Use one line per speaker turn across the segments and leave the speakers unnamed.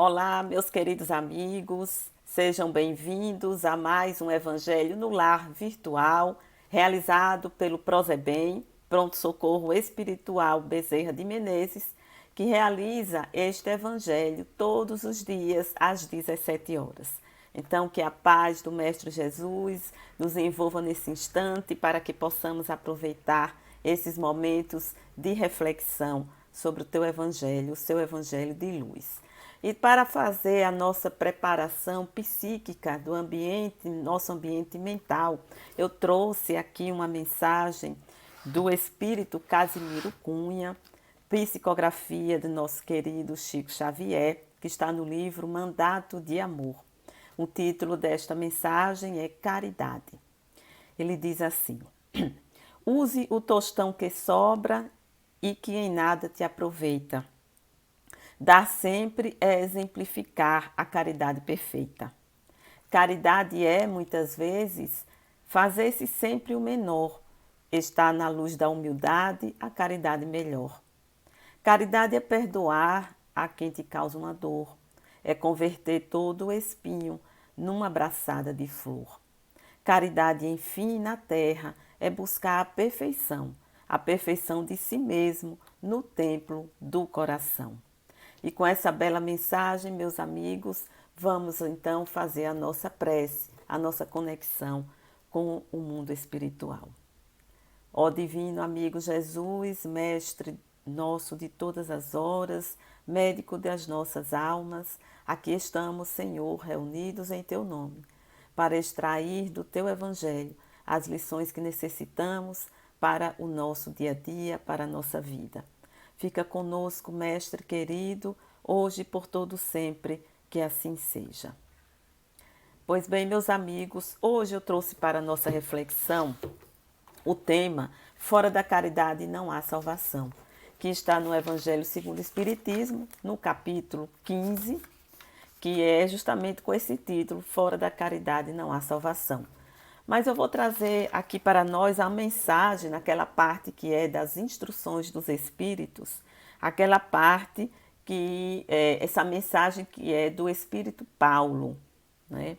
Olá, meus queridos amigos, sejam bem-vindos a mais um Evangelho no Lar virtual, realizado pelo Prozebem, Pronto Socorro Espiritual Bezerra de Menezes, que realiza este Evangelho todos os dias às 17 horas. Então, que a paz do Mestre Jesus nos envolva nesse instante para que possamos aproveitar esses momentos de reflexão sobre o teu Evangelho, o seu Evangelho de luz. E para fazer a nossa preparação psíquica do ambiente, nosso ambiente mental, eu trouxe aqui uma mensagem do Espírito Casimiro Cunha, psicografia do nosso querido Chico Xavier, que está no livro Mandato de Amor. O título desta mensagem é Caridade. Ele diz assim: use o tostão que sobra e que em nada te aproveita. Dar sempre é exemplificar a caridade perfeita. Caridade é, muitas vezes, fazer-se sempre o menor, estar na luz da humildade, a caridade melhor. Caridade é perdoar a quem te causa uma dor, é converter todo o espinho numa abraçada de flor. Caridade, enfim, na terra, é buscar a perfeição de si mesmo no templo do coração. E com essa bela mensagem, meus amigos, vamos então fazer a nossa prece, a nossa conexão com o mundo espiritual. Ó divino amigo Jesus, mestre nosso de todas as horas, médico das nossas almas, aqui estamos, Senhor, reunidos em teu nome, para extrair do teu evangelho as lições que necessitamos para o nosso dia a dia, para a nossa vida. Fica conosco, mestre querido, hoje e por todo sempre, que assim seja. Pois bem, meus amigos, hoje eu trouxe para a nossa reflexão o tema Fora da caridade não há salvação, que está no Evangelho segundo o Espiritismo, no capítulo 15, que é justamente com esse título, Fora da caridade não há salvação. Mas eu vou trazer aqui para nós a mensagem, naquela parte que é das instruções dos Espíritos, aquela parte que é essa mensagem que é do Espírito Paulo, né?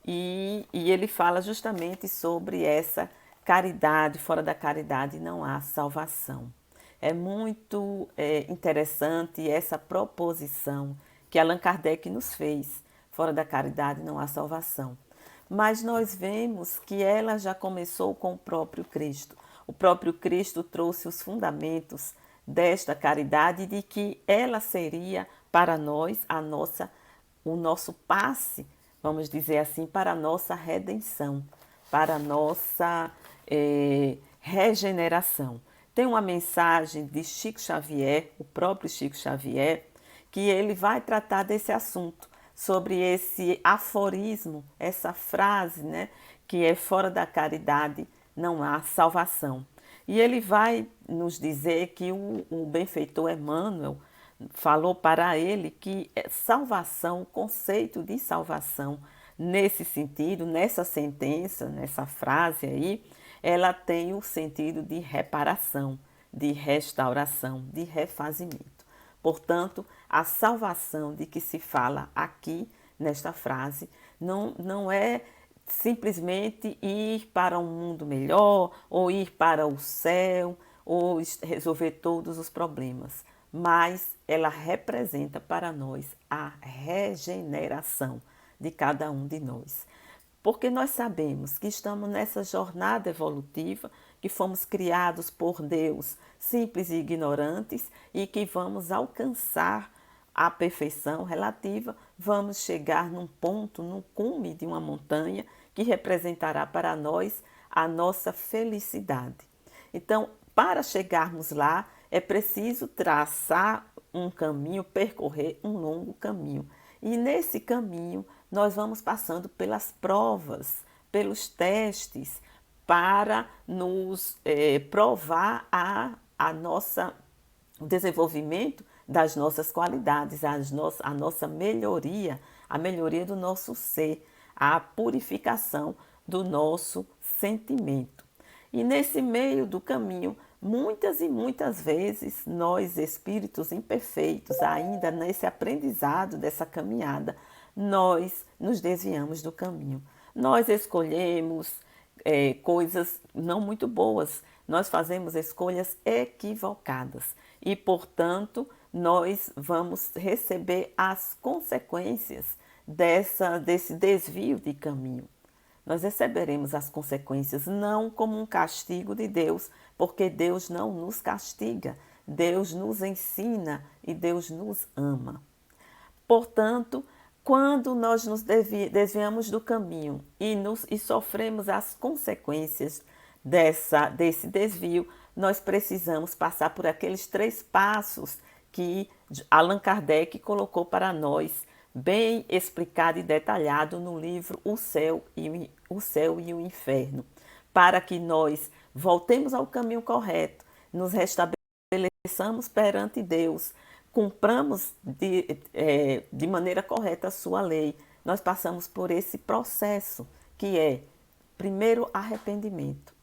E ele fala justamente sobre essa caridade, fora da caridade não há salvação. É muito interessante essa proposição que Allan Kardec nos fez, fora da caridade não há salvação. Mas nós vemos que ela já começou com o próprio Cristo. O próprio Cristo trouxe os fundamentos desta caridade de que ela seria para nós o nosso passe, vamos dizer assim, para a nossa redenção, para a nossa regeneração. Tem uma mensagem de Chico Xavier, o próprio Chico Xavier, que ele vai tratar desse assunto, sobre esse aforismo, essa frase, né, que é fora da caridade não há salvação. E ele vai nos dizer que o benfeitor Emmanuel falou para ele que salvação, o conceito de salvação, nesse sentido, nessa sentença, nessa frase aí, ela tem o sentido de reparação, de restauração, de refazimento. Portanto, a salvação de que se fala aqui nesta frase não é simplesmente ir para um mundo melhor ou ir para o céu ou resolver todos os problemas, mas ela representa para nós a regeneração de cada um de nós. Porque nós sabemos que estamos nessa jornada evolutiva, que fomos criados por Deus simples e ignorantes e que vamos alcançar a perfeição relativa, vamos chegar num ponto, no cume de uma montanha que representará para nós a nossa felicidade. Então, para chegarmos lá, é preciso traçar um caminho, percorrer um longo caminho. E nesse caminho, nós vamos passando pelas provas, pelos testes, para nos provar o desenvolvimento das nossas qualidades, a nossa melhoria, a melhoria do nosso ser, a purificação do nosso sentimento. E nesse meio do caminho, Muitas e muitas vezes, nós, espíritos imperfeitos, ainda nesse aprendizado dessa caminhada, nós nos desviamos do caminho. Nós escolhemos coisas não muito boas, nós fazemos escolhas equivocadas e, portanto, nós vamos receber as consequências desse desvio de caminho. Nós receberemos as consequências não como um castigo de Deus, porque Deus não nos castiga, Deus nos ensina e Deus nos ama. Portanto, quando nós nos desviamos do caminho e sofremos as consequências desse desvio, nós precisamos passar por aqueles 3 passos que Allan Kardec colocou para nós, bem explicado e detalhado no livro O Céu e o Inferno, para que nós voltemos ao caminho correto, nos restabeleçamos perante Deus, cumpramos de maneira correta a sua lei. Nós passamos por esse processo que é, primeiro, arrependimento.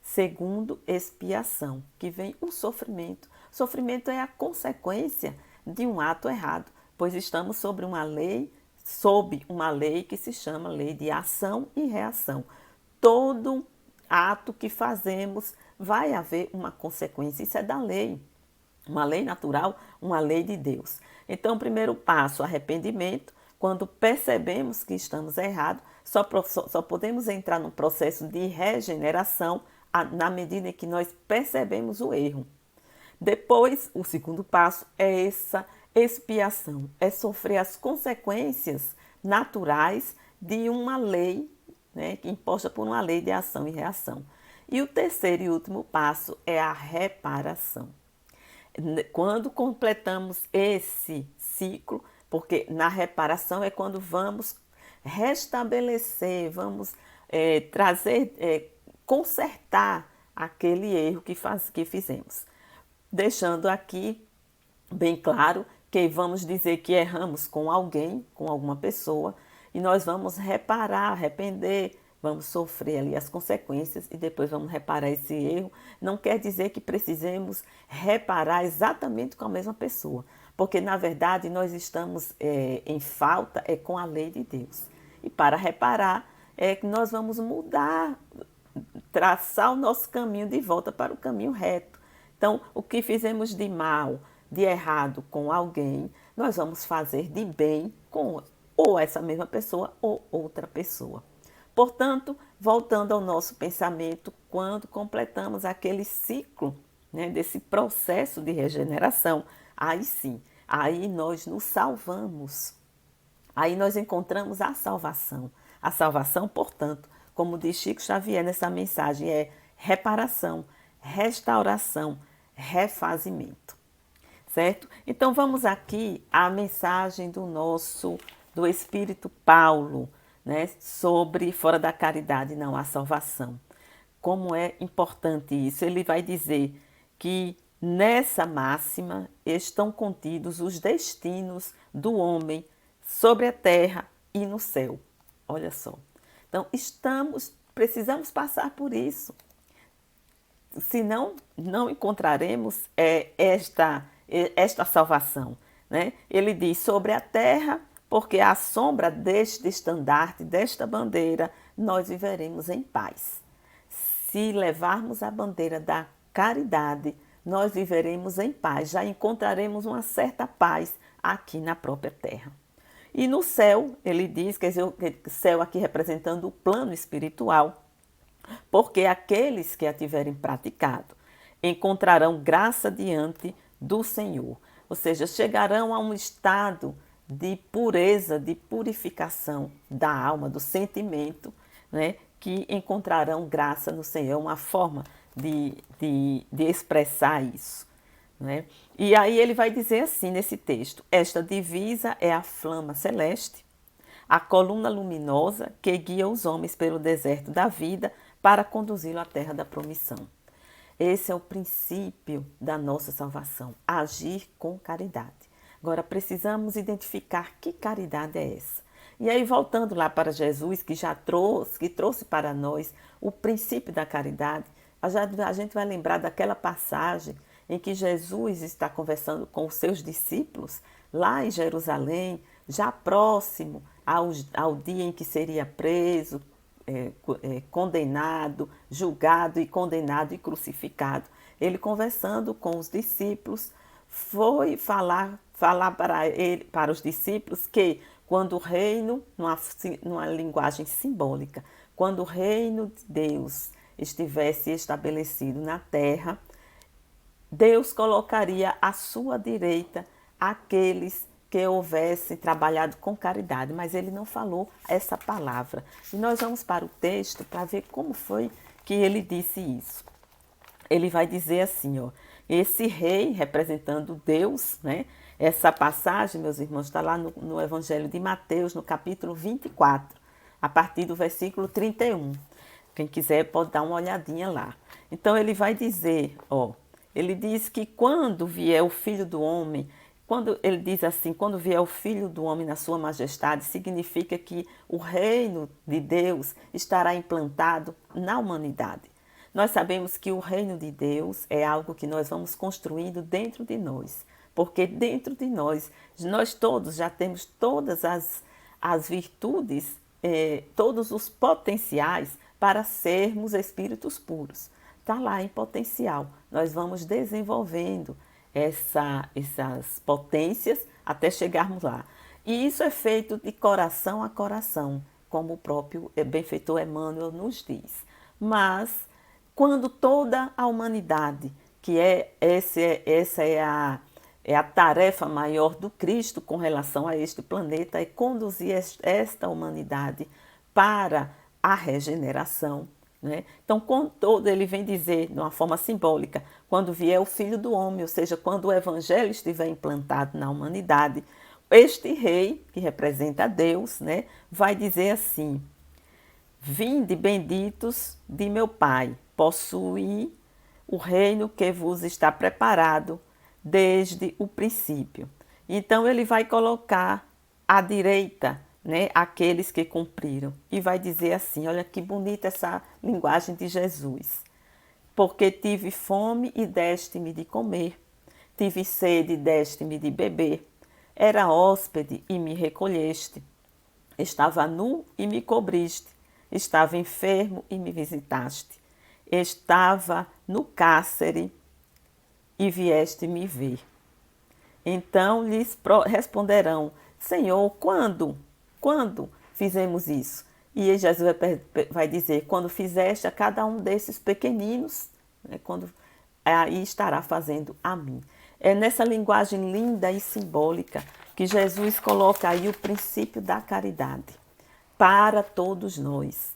Segundo, expiação, que vem o sofrimento. O sofrimento é a consequência de um ato errado, pois estamos sob uma lei que se chama lei de ação e reação. Todo ato que fazemos vai haver uma consequência, isso é da lei. Uma lei natural, uma lei de Deus. Então, o primeiro passo, arrependimento. Quando percebemos que estamos errados, só podemos entrar no processo de regeneração na medida em que nós percebemos o erro. Depois, o segundo passo é essa expiação, é sofrer as consequências naturais de uma lei, né, imposta por uma lei de ação e reação. E o terceiro e último passo é a reparação. Quando completamos esse ciclo, porque na reparação é quando vamos restabelecer, vamos consertar aquele erro que fizemos. Deixando aqui bem claro que vamos dizer que erramos com alguém, com alguma pessoa, e nós vamos reparar, arrepender, vamos sofrer ali as consequências e depois vamos reparar esse erro. Não quer dizer que precisemos reparar exatamente com a mesma pessoa, porque na verdade nós estamos em falta com a lei de Deus. E para reparar que nós vamos mudar, traçar o nosso caminho de volta para o caminho reto. Então, o que fizemos de mal, de errado com alguém, nós vamos fazer de bem com ou essa mesma pessoa ou outra pessoa. Portanto, voltando ao nosso pensamento, quando completamos aquele ciclo, né, desse processo de regeneração, aí sim, aí nós nos salvamos. Aí nós encontramos a salvação. A salvação, portanto, como diz Chico Xavier nessa mensagem, é reparação, restauração, refazimento. Certo? Então vamos aqui à mensagem do Espírito Paulo, né, sobre fora da caridade não há salvação. Como é importante isso? Ele vai dizer que nessa máxima estão contidos os destinos do homem sobre a terra e no céu. Olha só. Então precisamos passar por isso. Senão não encontraremos esta salvação, né? Ele diz sobre a terra, porque à sombra deste estandarte, desta bandeira, nós viveremos em paz. Se levarmos a bandeira da caridade, nós viveremos em paz, já encontraremos uma certa paz aqui na própria terra. E no céu, ele diz, quer dizer, o céu aqui representando o plano espiritual, porque aqueles que a tiverem praticado encontrarão graça diante do Senhor, ou seja, chegarão a um estado de pureza, de purificação da alma, do sentimento, né, que encontrarão graça no Senhor, uma forma de expressar isso. Né? E aí ele vai dizer assim nesse texto: esta divisa é a flama celeste, a coluna luminosa que guia os homens pelo deserto da vida para conduzi-lo à terra da promissão. Esse é o princípio da nossa salvação, agir com caridade. Agora precisamos identificar que caridade é essa. E aí voltando lá para Jesus, que trouxe para nós o princípio da caridade, A gente vai lembrar daquela passagem em que Jesus está conversando com os seus discípulos lá em Jerusalém, já próximo ao dia em que seria preso, condenado, julgado e condenado e crucificado. Ele conversando com os discípulos, foi falar para os discípulos que quando o reino, numa linguagem simbólica, quando o reino de Deus estivesse estabelecido na terra, Deus colocaria à sua direita aqueles que houvessem trabalhado com caridade, mas ele não falou essa palavra. E nós vamos para o texto para ver como foi que ele disse isso. Ele vai dizer assim, ó, esse rei representando Deus, né? Essa passagem, meus irmãos, está lá no Evangelho de Mateus, no capítulo 24, a partir do versículo 31. Quem quiser pode dar uma olhadinha lá. Então ele vai dizer, ó, ele diz que quando vier o Filho do Homem, quando ele diz assim, quando vier o Filho do Homem na sua majestade, significa que o reino de Deus estará implantado na humanidade. Nós sabemos que o reino de Deus é algo que nós vamos construindo dentro de nós, porque dentro de nós todos já temos todas as virtudes, todos os potenciais para sermos espíritos puros. Está lá em potencial. Nós vamos desenvolvendo essas potências até chegarmos lá. E isso é feito de coração a coração, como o próprio benfeitor Emmanuel nos diz. Mas, quando toda a humanidade, que essa é a tarefa maior do Cristo com relação a este planeta, é conduzir esta humanidade para a regeneração, né? Então, com todo, ele vem dizer, de uma forma simbólica, quando vier o Filho do Homem, ou seja, quando o Evangelho estiver implantado na humanidade, este rei, que representa a Deus, né, vai dizer assim: vinde benditos de meu Pai, possuí o reino que vos está preparado desde o princípio. Então, ele vai colocar à direita, né, aqueles que cumpriram. E vai dizer assim, olha que bonita essa linguagem de Jesus. Porque tive fome e deste-me de comer, tive sede e deste-me de beber, era hóspede e me recolheste, estava nu e me cobriste, estava enfermo e me visitaste, estava no cárcere e vieste me ver. Então lhes responderão, Senhor, quando? Quando fizemos isso? E Jesus vai dizer, quando fizeste a cada um desses pequeninos, né, aí estará fazendo a mim. É nessa linguagem linda e simbólica que Jesus coloca aí o princípio da caridade para todos nós,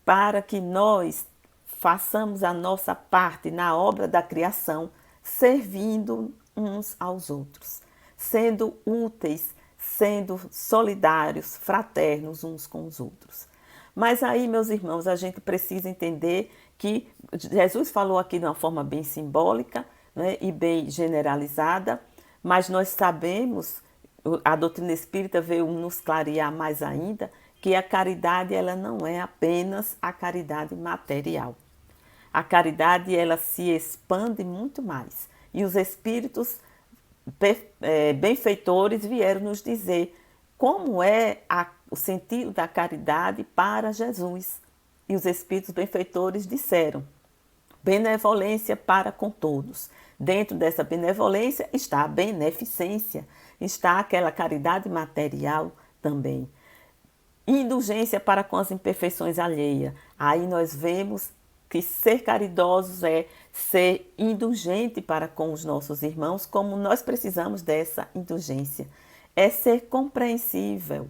para que nós façamos a nossa parte na obra da criação, servindo uns aos outros, sendo úteis, sendo solidários, fraternos uns com os outros. Mas aí, meus irmãos, a gente precisa entender que Jesus falou aqui de uma forma bem simbólica, né, e bem generalizada, mas nós sabemos, a doutrina espírita veio nos clarear mais ainda, que a caridade ela não é apenas a caridade material. A caridade ela se expande muito mais. E os espíritos benfeitores vieram nos dizer como é o sentido da caridade para Jesus. E os espíritos benfeitores disseram, benevolência para com todos. Dentro dessa benevolência está a beneficência, está aquela caridade material também. Indulgência para com as imperfeições alheias. Aí nós vemos que ser caridosos é ser indulgente para com os nossos irmãos, como nós precisamos dessa indulgência. É ser compreensivo,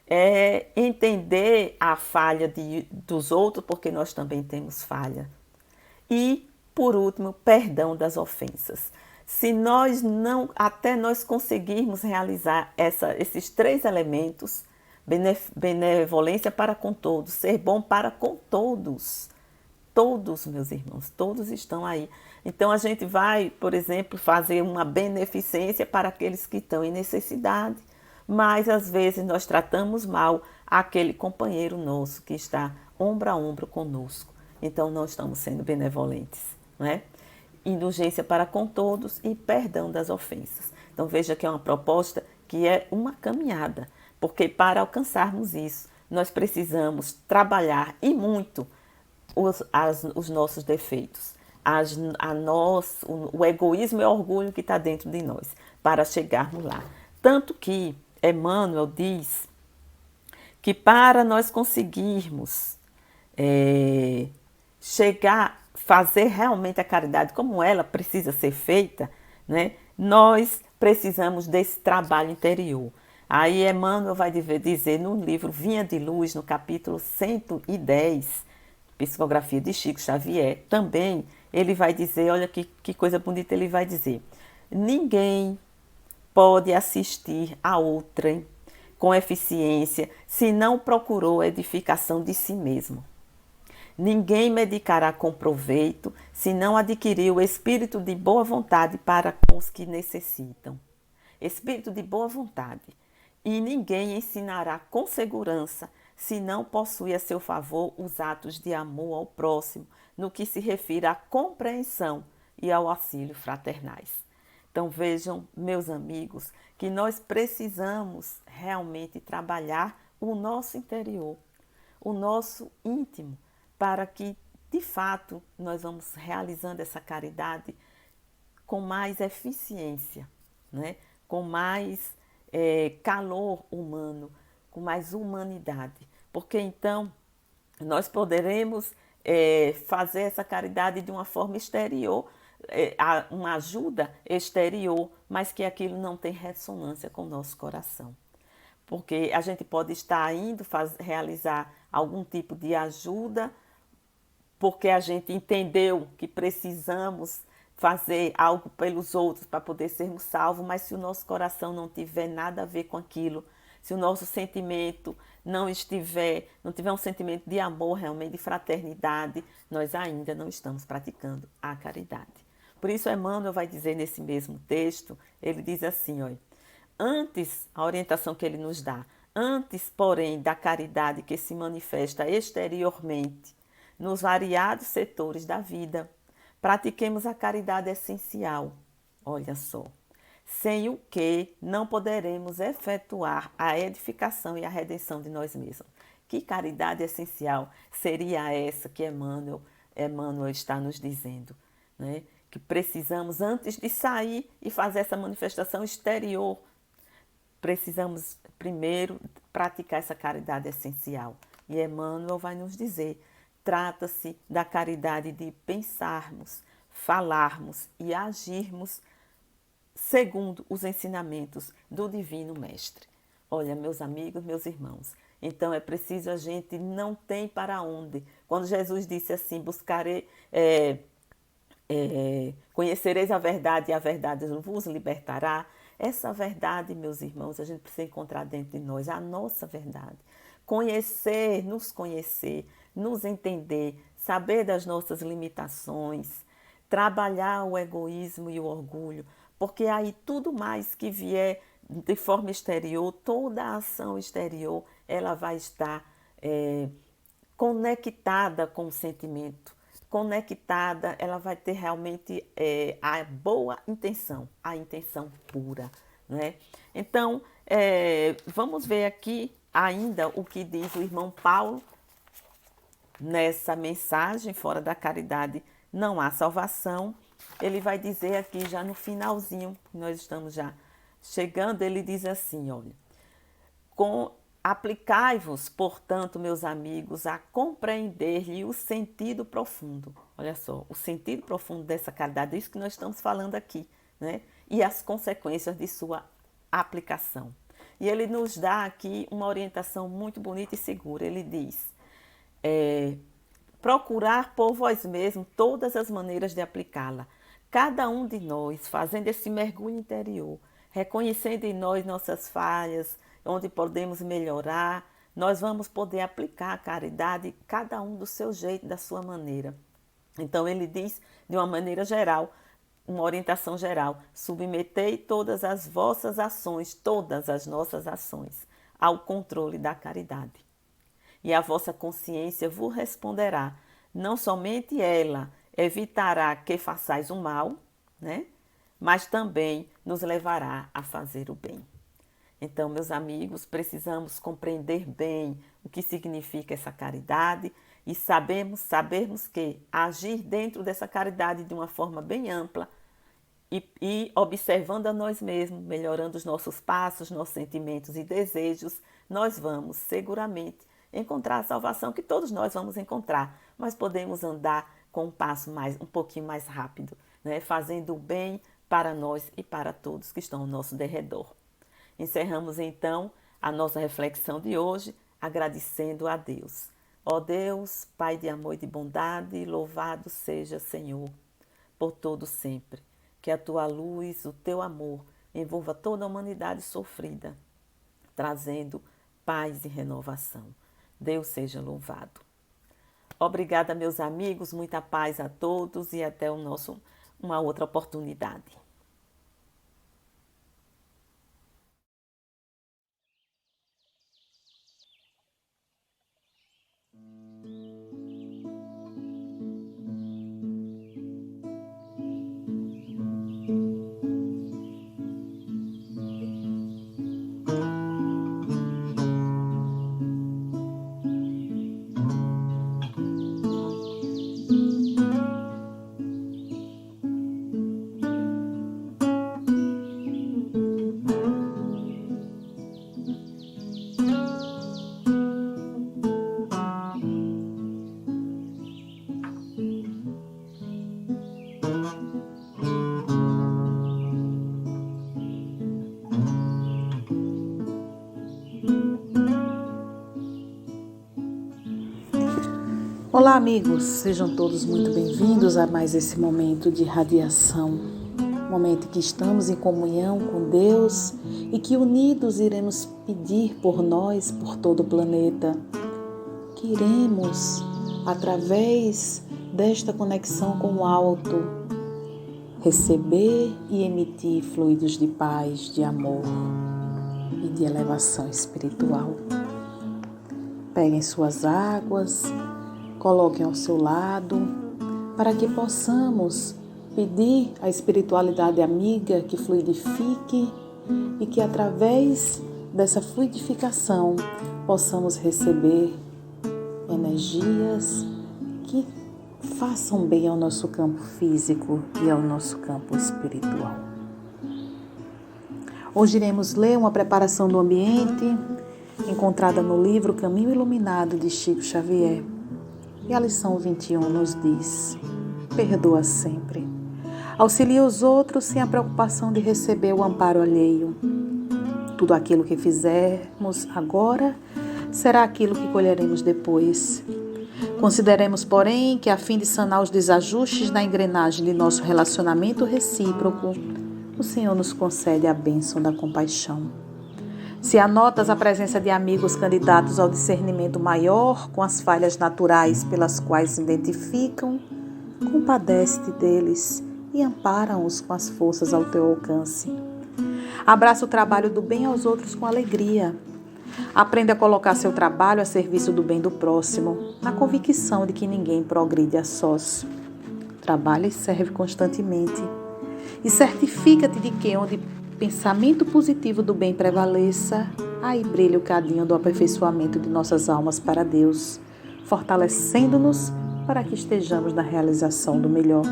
é entender a falha dos outros, porque nós também temos falha. E, por último, perdão das ofensas. Se nós não, até nós conseguirmos realizar esses três elementos, benevolência para com todos, ser bom para com todos. Todos, meus irmãos, todos estão aí. Então, a gente vai, por exemplo, fazer uma beneficência para aqueles que estão em necessidade, mas às vezes nós tratamos mal aquele companheiro nosso que está ombro a ombro conosco. então não estamos sendo benevolentes, não é? Indulgência para com todos e perdão das ofensas. Então veja que é uma proposta que é uma caminhada, porque para alcançarmos isso, nós precisamos trabalhar e muito os nossos defeitos, o egoísmo e o orgulho que está dentro de nós, para chegarmos lá. Tanto que Emmanuel diz que para nós conseguirmos chegar, fazer realmente a caridade como ela precisa ser feita, né, nós precisamos desse trabalho interior. Aí Emmanuel vai dizer no livro Vinha de Luz, no capítulo 110, Psicografia de Chico Xavier, também ele vai dizer, olha que coisa bonita ele vai dizer, ninguém pode assistir a outrem com eficiência se não procurou a edificação de si mesmo. Ninguém medicará com proveito se não adquiriu o espírito de boa vontade para com os que necessitam. Espírito de boa vontade. E ninguém ensinará com segurança se não possui a seu favor os atos de amor ao próximo, no que se refere à compreensão e ao auxílio fraternais. Então vejam, meus amigos, que nós precisamos realmente trabalhar o nosso interior, o nosso íntimo, para que, de fato, nós vamos realizando essa caridade com mais eficiência, né? Com mais calor humano, com mais humanidade. Porque então nós poderemos fazer essa caridade de uma forma exterior, uma ajuda exterior, mas que aquilo não tem ressonância com o nosso coração. Porque a gente pode estar indo realizar algum tipo de ajuda, porque a gente entendeu que precisamos fazer algo pelos outros para poder sermos salvos, mas se o nosso coração não tiver nada a ver com aquilo, se o nosso sentimento não tiver um sentimento de amor, realmente de fraternidade, nós ainda não estamos praticando a caridade. Por isso Emmanuel vai dizer nesse mesmo texto, ele diz assim, olha, antes, a orientação que ele nos dá, antes, porém, da caridade que se manifesta exteriormente nos variados setores da vida, pratiquemos a caridade essencial. Olha só, sem o que não poderemos efetuar a edificação e a redenção de nós mesmos. Que caridade essencial seria essa que Emmanuel está nos dizendo, né? Que precisamos, antes de sair e fazer essa manifestação exterior, precisamos primeiro praticar essa caridade essencial. E Emmanuel vai nos dizer, trata-se da caridade de pensarmos, falarmos e agirmos segundo os ensinamentos do Divino Mestre. Olha, meus amigos, meus irmãos, então é preciso, a gente não tem para onde. Quando Jesus disse assim, conhecereis a verdade e a verdade vos libertará, essa verdade, meus irmãos, a gente precisa encontrar dentro de nós, a nossa verdade. Conhecer, nos entender, saber das nossas limitações, trabalhar o egoísmo e o orgulho, porque aí tudo mais que vier de forma exterior, toda a ação exterior, ela vai estar conectada com o sentimento, conectada, ela vai ter realmente a boa intenção, a intenção pura, né? Então, vamos ver aqui ainda o que diz o irmão Paulo nessa mensagem, fora da caridade não há salvação. Ele vai dizer aqui já no finalzinho, nós estamos já chegando, ele diz assim, olha, aplicai-vos, portanto, meus amigos, a compreender-lhe o sentido profundo. Olha só, o sentido profundo dessa caridade, é isso que nós estamos falando aqui, né? E as consequências de sua aplicação. E ele nos dá aqui uma orientação muito bonita e segura. Ele diz, procurar por vós mesmos todas as maneiras de aplicá-la. Cada um de nós fazendo esse mergulho interior, reconhecendo em nós nossas falhas, onde podemos melhorar, nós vamos poder aplicar a caridade, cada um do seu jeito, da sua maneira. Então ele diz, de uma maneira geral, uma orientação geral, submetei todas as vossas ações, todas as nossas ações, ao controle da caridade. E a vossa consciência vos responderá não somente ela evitará que façais o mal, né? Mas também nos levará a fazer o bem. Então, meus amigos, precisamos compreender bem o que significa essa caridade e sabermos que agir dentro dessa caridade de uma forma bem ampla e observando a nós mesmos, melhorando os nossos passos, nossos sentimentos e desejos, nós vamos seguramente encontrar a salvação que todos nós vamos encontrar, mas podemos andar com um passo um pouquinho mais rápido, né? Fazendo o bem para nós e para todos que estão ao nosso derredor. Encerramos então a nossa reflexão de hoje, agradecendo a Deus. Ó Deus, Pai de amor e de bondade, louvado seja, Senhor, por todo sempre. Que a tua luz, o teu amor, envolva toda a humanidade sofrida, trazendo paz e renovação. Deus seja louvado. Obrigada, meus amigos, muita paz a todos e até uma outra oportunidade.
Olá, amigos, sejam todos muito bem-vindos a mais esse momento de radiação, momento em que estamos em comunhão com Deus e que unidos iremos pedir por nós, por todo o planeta, que iremos, através desta conexão com o alto, receber e emitir fluidos de paz, de amor e de elevação espiritual. Peguem suas águas, coloquem ao seu lado, para que possamos pedir à espiritualidade amiga que fluidifique e que através dessa fluidificação possamos receber energias que façam bem ao nosso campo físico e ao nosso campo espiritual. Hoje iremos ler uma preparação do ambiente encontrada no livro Caminho Iluminado de Chico Xavier. E a lição 21 nos diz: perdoa sempre. Auxilia os outros sem a preocupação de receber o amparo alheio. Tudo aquilo que fizermos agora será aquilo que colheremos depois. Consideremos, porém, que a fim de sanar os desajustes na engrenagem de nosso relacionamento recíproco, o Senhor nos concede a bênção da compaixão. Se anotas a presença de amigos candidatos ao discernimento maior com as falhas naturais pelas quais se identificam, compadece-te deles e ampara-os com as forças ao teu alcance. Abraça o trabalho do bem aos outros com alegria. Aprenda a colocar seu trabalho a serviço do bem do próximo, na convicção de que ninguém progride a sós. Trabalha e serve constantemente. E certifica-te de que onde pensamento positivo do bem prevaleça, aí brilha o cadinho do aperfeiçoamento de nossas almas para Deus, fortalecendo-nos para que estejamos na realização do melhor.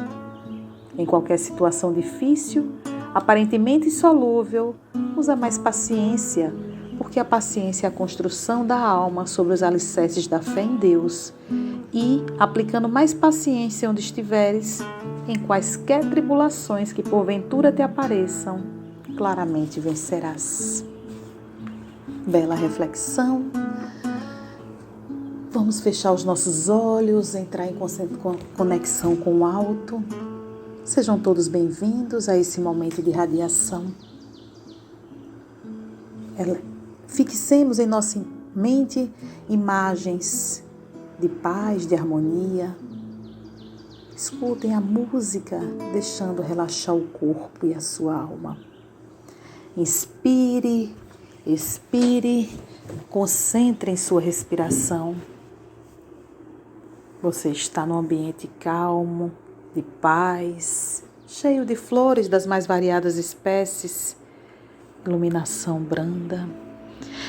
Em qualquer situação difícil, aparentemente insolúvel, usa mais paciência, porque a paciência é a construção da alma sobre os alicerces da fé em Deus e, aplicando mais paciência onde estiveres, em quaisquer tribulações que porventura te apareçam, claramente vencerás. Bela reflexão. Vamos fechar os nossos olhos, entrar em conexão com o alto. Sejam todos bem-vindos a esse momento de radiação. Fixemos em nossa mente imagens de paz, de harmonia. Escutem a música, deixando relaxar o corpo e a sua alma. Inspire, expire, concentre em sua respiração. Você está num ambiente calmo, de paz, cheio de flores das mais variadas espécies, iluminação branda.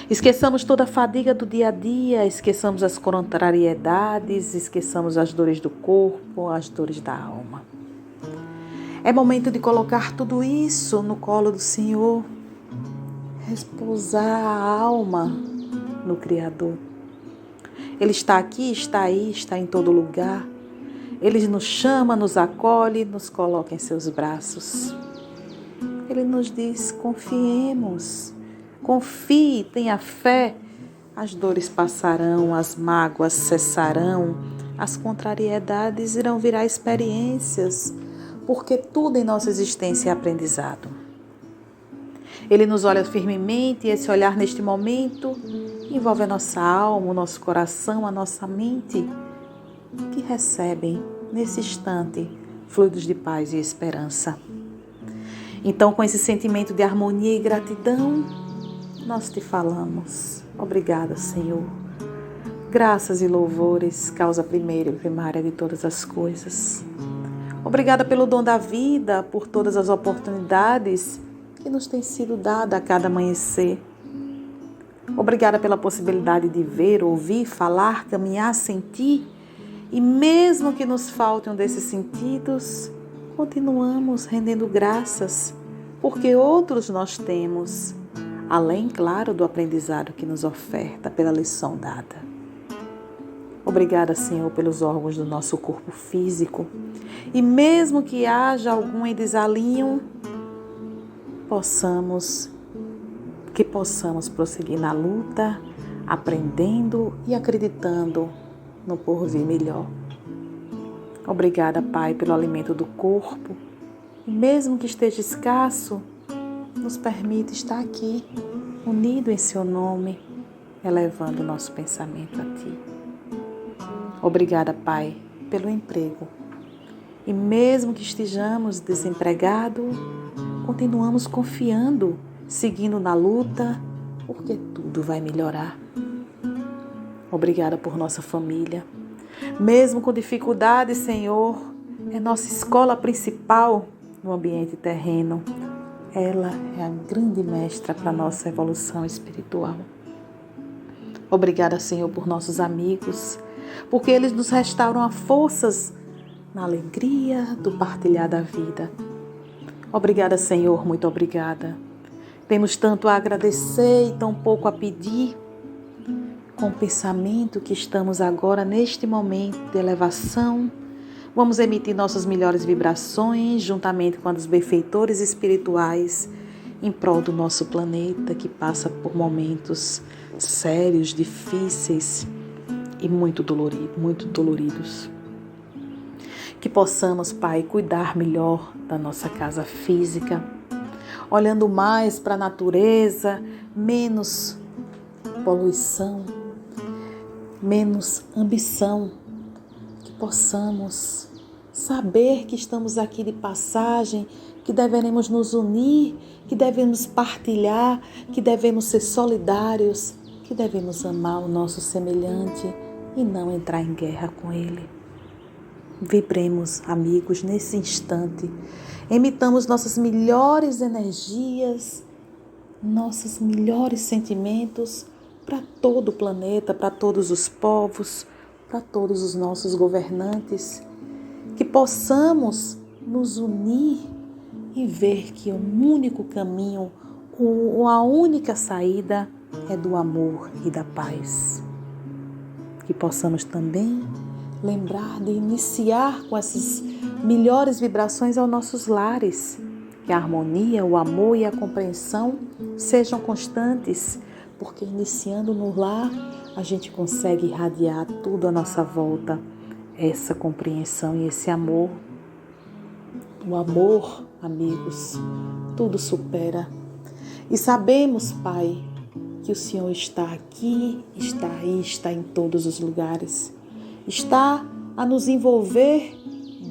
Esqueçamos toda a fadiga do dia a dia, esqueçamos as contrariedades, esqueçamos as dores do corpo, as dores da alma. É momento de colocar tudo isso no colo do Senhor, repousar a alma no Criador. Ele está aqui, está aí, está em todo lugar. Ele nos chama, nos acolhe, nos coloca em seus braços. Ele nos diz, confiemos, confie, tenha fé. As dores passarão, as mágoas cessarão, as contrariedades irão virar experiências, porque tudo em nossa existência é aprendizado. Ele nos olha firmemente e esse olhar neste momento envolve a nossa alma, o nosso coração, a nossa mente, que recebem, nesse instante, fluidos de paz e esperança. Então, com esse sentimento de harmonia e gratidão, nós te falamos. Obrigada, Senhor. Graças e louvores, causa primeira e primária de todas as coisas. Obrigada pelo dom da vida, por todas as oportunidades que nos têm sido dada a cada amanhecer. Obrigada pela possibilidade de ver, ouvir, falar, caminhar, sentir. E mesmo que nos falte um desses sentidos, continuamos rendendo graças, porque outros nós temos, além, claro, do aprendizado que nos oferta pela lição dada. Obrigada, Senhor, pelos órgãos do nosso corpo físico. E mesmo que haja algum em desalinho, possamos prosseguir na luta, aprendendo e acreditando no porvir melhor. Obrigada, Pai, pelo alimento do corpo. E mesmo que esteja escasso, nos permite estar aqui, unido em Seu nome, elevando o nosso pensamento a Ti. Obrigada, Pai, pelo emprego. E mesmo que estejamos desempregados, continuamos confiando, seguindo na luta, porque tudo vai melhorar. Obrigada por nossa família. Mesmo com dificuldades, Senhor, é nossa escola principal no ambiente terreno. Ela é a grande mestra para a nossa evolução espiritual. Obrigada, Senhor, por nossos amigos, porque eles nos restauram a forças na alegria do partilhar da vida. Obrigada, Senhor, muito obrigada. Temos tanto a agradecer e tão pouco a pedir. Com o pensamento que estamos agora neste momento de elevação, vamos emitir nossas melhores vibrações juntamente com a dos benfeitores espirituais em prol do nosso planeta que passa por momentos sérios, difíceis e muito doloridos. Que possamos, Pai, cuidar melhor da nossa casa física, olhando mais para a natureza, menos poluição, menos ambição, que possamos saber que estamos aqui de passagem, que devemos nos unir, que devemos partilhar, que devemos ser solidários, que devemos amar o nosso semelhante e não entrar em guerra com ele. Vibremos, amigos, nesse instante, emitamos nossas melhores energias, nossos melhores sentimentos para todo o planeta, para todos os povos, para todos os nossos governantes, que possamos nos unir e ver que o único caminho, a única saída é do amor e da paz. Que possamos também lembrar de iniciar com essas melhores vibrações aos nossos lares, que a harmonia, o amor e a compreensão sejam constantes, porque iniciando no lar, a gente consegue irradiar tudo à nossa volta, essa compreensão e esse amor. O amor, amigos, tudo supera. E sabemos, Pai, que o Senhor está aqui, está aí, está em todos os lugares. Está a nos envolver,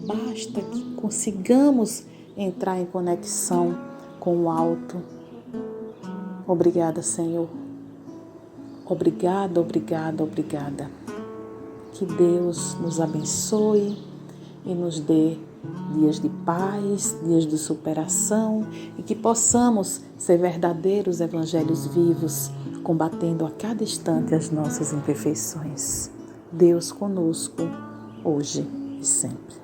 basta que consigamos entrar em conexão com o alto. Obrigada, Senhor. Obrigada, obrigada, obrigada. Que Deus nos abençoe e nos dê dias de paz, dias de superação e que possamos ser verdadeiros evangelhos vivos, combatendo a cada instante as nossas imperfeições. Deus conosco, hoje e sempre.